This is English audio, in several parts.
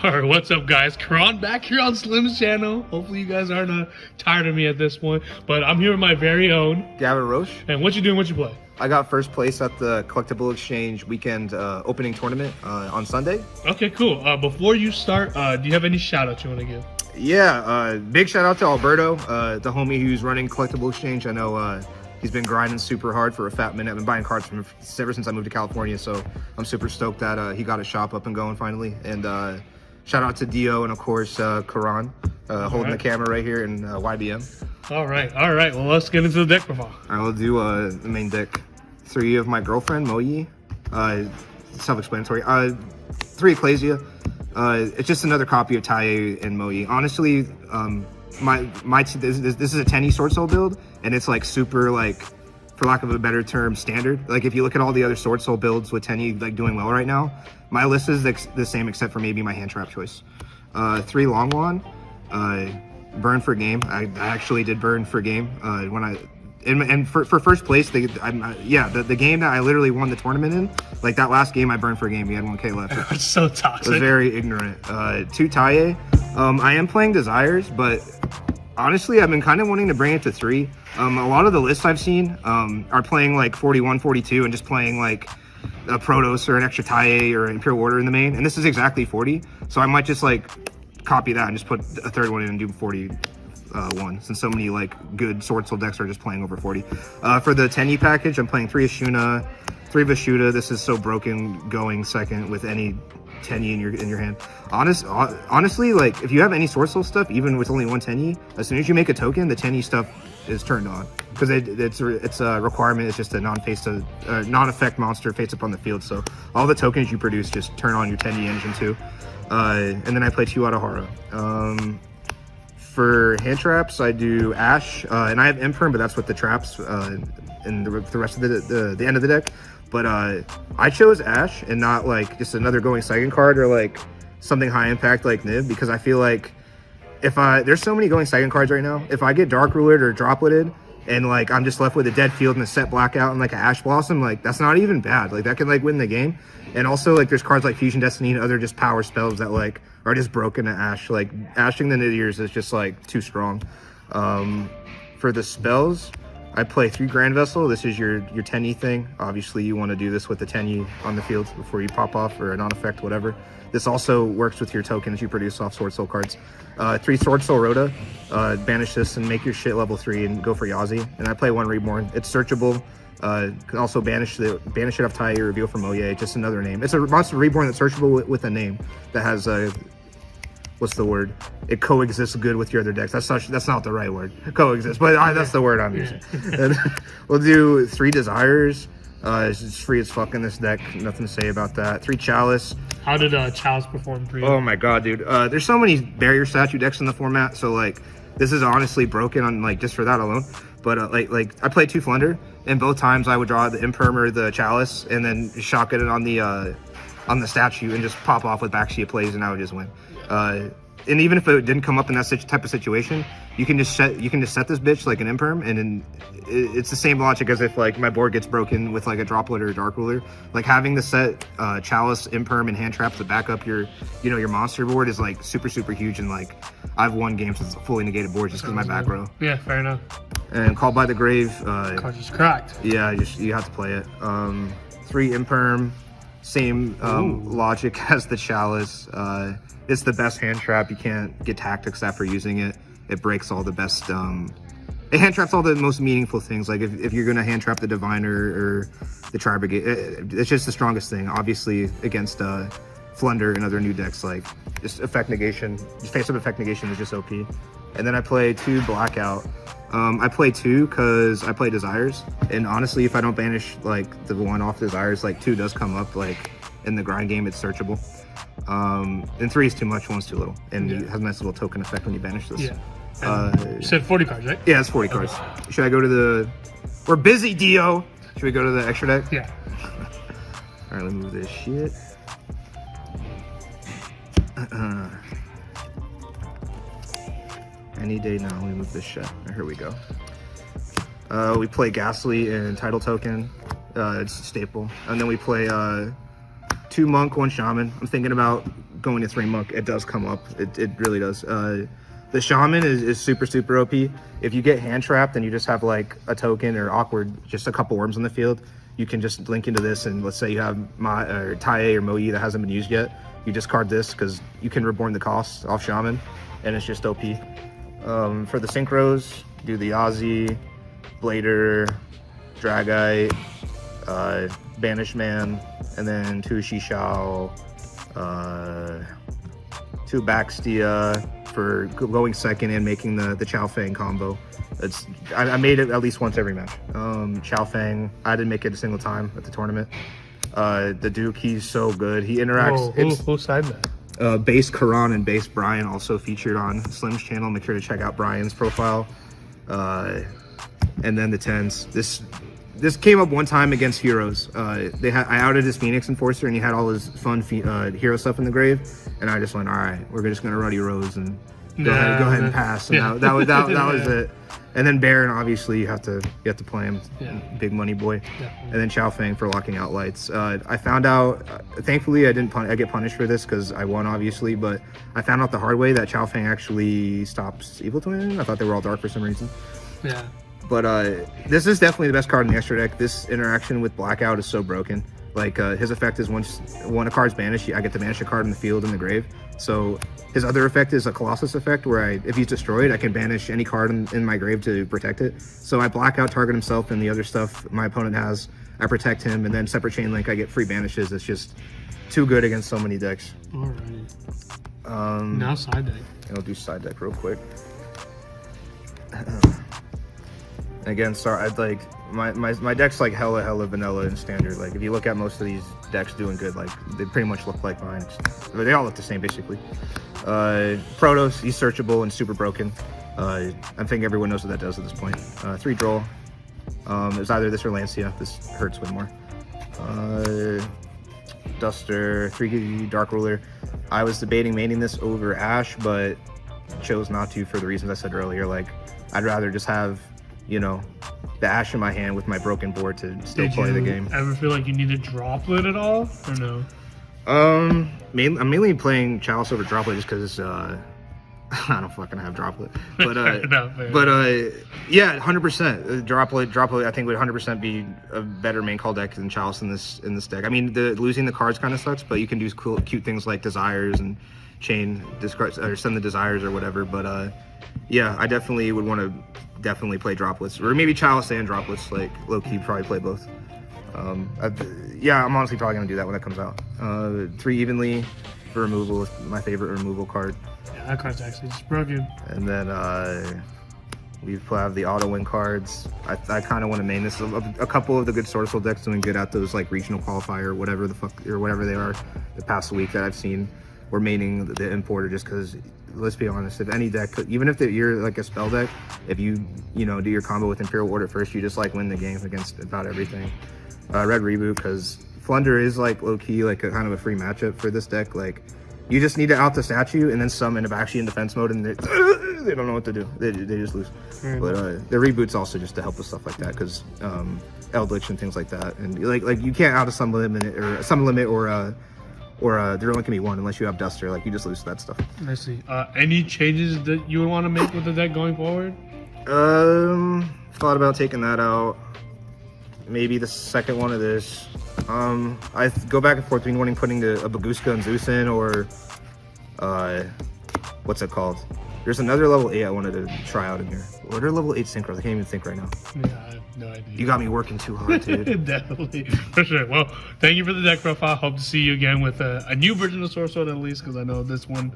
Alright, what's up guys? Karan back here on Slim's channel. Hopefully you guys aren't tired of me at this point. But I'm here with my very own Gavin Roche. And what you doing? What you play? I got first place at the Collectible Exchange weekend opening tournament on Sunday. Okay, cool. Before you start, do you have any shout outs you want to give? Yeah, big shout out to Alberto, the homie who's running Collectible Exchange. I know he's been grinding super hard for a fat minute. I've been buying cards from him ever since I moved to California, so I'm super stoked that he got his shop up and going finally. And shout out to Dio and of course Karan, holding the camera right here, and YBM. All right. Well, let's get into the deck profile. I will do the main deck. 3 of my girlfriend, Moyi. Self-explanatory. 3 Ecclesia. It's just another copy of Taye and Moyi. Honestly, this is a Tenyi Swordsoul build, and it's like super, like, for lack of a better term, standard. Like if you look at all the other Swordsoul builds with Tenyi like doing well right now, my list is the same except for maybe my hand trap choice. 3 Longwan. Burn for game. I actually did burn for game when I. And for first place, the game that I literally won the tournament in, like that last game I burned for a game, we had 1K left. It's so toxic. It was very ignorant. 2 Taye. I am playing Desires, but honestly, I've been kind of wanting to bring it to 3. A lot of the lists I've seen are playing like 41, 42, and just playing like a Protoss or an extra Taye or Imperial Order in the main. And this is exactly 40, so I might just like copy that and just put a third one in and do 40. Since so many like good Swordsoul decks are just playing over 40. For the Tenyi package, I'm playing 3 Ashuna, 3 Vashuda. This is so broken going second with any Tenyi in your hand. Honestly, like if you have any Swordsoul stuff, even with only 1 Tenyi, as soon as you make a token, the Tenyi stuff is turned on because it's a requirement. It's just a non-effect monster face up on the field. So all the tokens you produce just turn on your Tenyi engine too. And then I play 2 Adahara. For hand traps, I do Ash, and I have Imperm, but that's with the traps and the rest of the end of the deck. But I chose Ash and not like just another going second card or like something high impact like Nib, because I feel like there's so many going second cards right now. If I get Dark Rulered or Dropleted and like I'm just left with a Dead Field and a Set Blackout and like an Ash Blossom, like that's not even bad. Like that can like win the game. And also like there's cards like Fusion Destiny and other just power spells that like are just broken to Ash. Like Ashing the Nidirs is just like too strong. For the spells, I play 3 Grand Vessel. This is your Tenyi thing. Obviously you want to do this with the Tenyi on the field before you pop off or a non-effect, whatever. This also works with your tokens you produce off Swordsoul cards. 3 Swordsoul Rhoda. Banish this and make your shit level 3 and go for Yazi. And I play 1 Reborn. It's searchable. Can also banish it off Taye or reveal from Oye, just another name. It's a monster reborn that's searchable with a name that has what's the word? It coexists good with your other decks. That's not the right word. Coexist, but that's the word I'm using. And we'll do 3 Desires. It's just free as fuck in this deck. Nothing to say about that. 3 Chalice. How did Chalice perform for you? Oh my god, dude. There's so many barrier statue decks in the format, so like this is honestly broken on like just for that alone. But like I played 2 Flunder, and both times I would draw the Imperm or the Chalice, and then shotgun it on the statue and just pop off with backseat plays, and I would just win. And even if it didn't come up in that type of situation, you can just set this bitch like an Imperm, and then it's the same logic as if like my board gets broken with like a Droplet or a Dark Ruler. Like having the set Chalice, Imperm, and hand trap to back up your monster board is like super huge. And like I've won games with a fully negated board just because my back row. Yeah, fair enough. And Called by the Grave. Card just cracked. Yeah, you have to play it. 3 Imperm, same logic as the Chalice. It's the best hand trap. You can't get tactics after using it. It breaks all the best. It hand traps all the most meaningful things. Like if you're gonna hand trap the Diviner or the Tri Brigade, it's just the strongest thing. Obviously against Flunder and other new decks, like just effect negation, just face up effect negation is just OP. And then I play 2 Blackout. I play 2 because I play Desires, and honestly, if I don't banish like the 1 off Desires, like 2 does come up. Like in the grind game, it's searchable. And 3 is too much, 1's too little, and it has a nice little token effect when you banish this. Yeah. You said 40 cards, right? Yeah, it's 40 cards. Should I go to the? We're busy, Dio. Should we go to the extra deck? Yeah. All right, let me move this shit. Any day now. Let me move this shit. Here we go. We play Ghastly and Title Token. It's a staple, and then we play 2 Monk, 1 Shaman. I'm thinking about going to 3 monk, it does come up. It really does. The shaman is super OP. If you get hand trapped and you just have like a token or awkward, just a couple worms on the field, you can just link into this, and let's say you have Taie or Moe that hasn't been used yet, you discard this because you can reborn the cost off shaman, and it's just OP. For the synchros, do the Ozzy, Blader, Dragite, Banish Man, and then 2 Shishao, 2 Baxtia for going second and making the Chow Fang combo. I made it at least once every match. Chow Fang, I didn't make it a single time at the tournament. The Duke, he's so good. He interacts. Who side that? Base Karan and Base Brian also featured on Slim's channel. Make sure to check out Brian's profile. And then the 10s. This came up one time against Heroes. I outed his Phoenix Enforcer, and he had all his fun hero stuff in the grave, and I just went, all right, we're just gonna Ruddy Rose and go ahead and pass. And that was it. And then Baron, obviously, you have to play him, big money boy. And then Chow Fang for locking out lights. I found out, thankfully, I get punished for this because I won, obviously, but I found out the hard way that Chow Fang actually stops Evil Twin. I thought they were all dark for some reason. Yeah. But this is definitely the best card in the extra deck. This interaction with Blackout is so broken. Like his effect is once a card's banished, I get to banish a card in the field in the grave. So his other effect is a Colossus effect, where if he's destroyed, I can banish any card in my grave to protect it. So I Blackout, target himself, and the other stuff my opponent has, I protect him, and then separate chain link, I get free banishes. It's just too good against so many decks. Alright. Now side deck. I'll do side deck real quick. Again, sorry, I'd like my deck's like hella vanilla and standard. Like if you look at most of these decks doing good, like they pretty much look like mine. They all look the same basically. Protos, he's searchable and super broken. I think everyone knows what that does at this point. 3 draw. It's either this or Lancia. This hurts way more. Duster, 3 Dark Ruler. I was debating maining this over Ash, but chose not to for the reasons I said earlier. Like I'd rather just have, you know, the Ash in my hand with my broken board to still play the game. Ever feel like you need a droplet at all, or no? I'm mainly playing Chalice over Droplet just because I don't fucking have Droplet. But yeah, 100%. Droplet I think would 100% be a better main call deck than Chalice in this deck. I mean, losing the cards kind of sucks, but you can do cute things like Desires and chain discard or send the Desires or whatever. But yeah, I definitely would want to play Droplets, or maybe Chalice and Droplets. Like low key, probably play both. Yeah, I'm honestly probably gonna do that when that comes out. 3 Evenly for removal with my favorite removal card. Yeah, that card's actually just broken. And then we have the auto win cards. I kind of want to main this. A couple of the good Swordsoul decks doing good at those like regional qualifier or whatever the fuck or whatever they are the past week that I've seen. We're maining the importer just because. Let's be honest, if any deck, even if you're like a spell deck, if you do your combo with Imperial Order first, you just like win the game against about everything. Red Reboot, because Flunder is like low-key like a kind of a free matchup for this deck. Like you just need to out the statue and then summon a Bakshi in defense mode, and they don't know what to do. They just lose. But the Reboot's also just to help with stuff like that, because Eldritch and things like that, and like you can't out a summon limit or there only can be one unless you have Duster. Like you just lose that stuff. I see. Any changes that you would want to make with the deck going forward? Thought about taking that out. Maybe the second one of this. I go back and forth between wanting putting a Baguska and Zeus in, or what's it called? There's another level 8 I wanted to try out in here. What are level 8 synchros? I can't even think right now. Yeah, I have no idea. You got me working too hard, dude. Definitely, for sure. Well, thank you for the deck profile. Hope to see you again with a new version of Swordsoul at least, because I know this one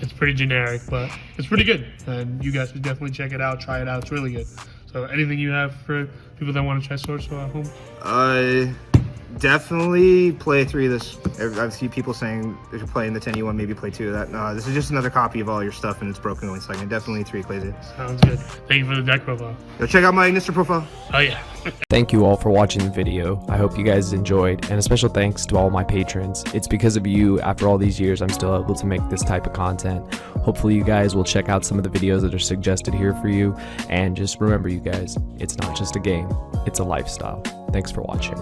is pretty generic, but it's pretty good, and you guys should definitely check it out, try it out. It's really good. So, anything you have for people that want to try Swordsoul at home? Definitely play 3 of this. I've seen people saying if you're playing the Tenyi one, maybe play 2 of that. No, this is just another copy of all your stuff, and it's broken going second. Definitely 3 Ecclesia. Sounds good. Thank you for the deck profile. Go check out my Insta profile. Oh yeah. Thank you all for watching the video. I hope you guys enjoyed, and a special thanks to all my patrons. It's because of you, after all these years, I'm still able to make this type of content. Hopefully you guys will check out some of the videos that are suggested here for you, and just remember, you guys, it's not just a game, it's a lifestyle. Thanks for watching.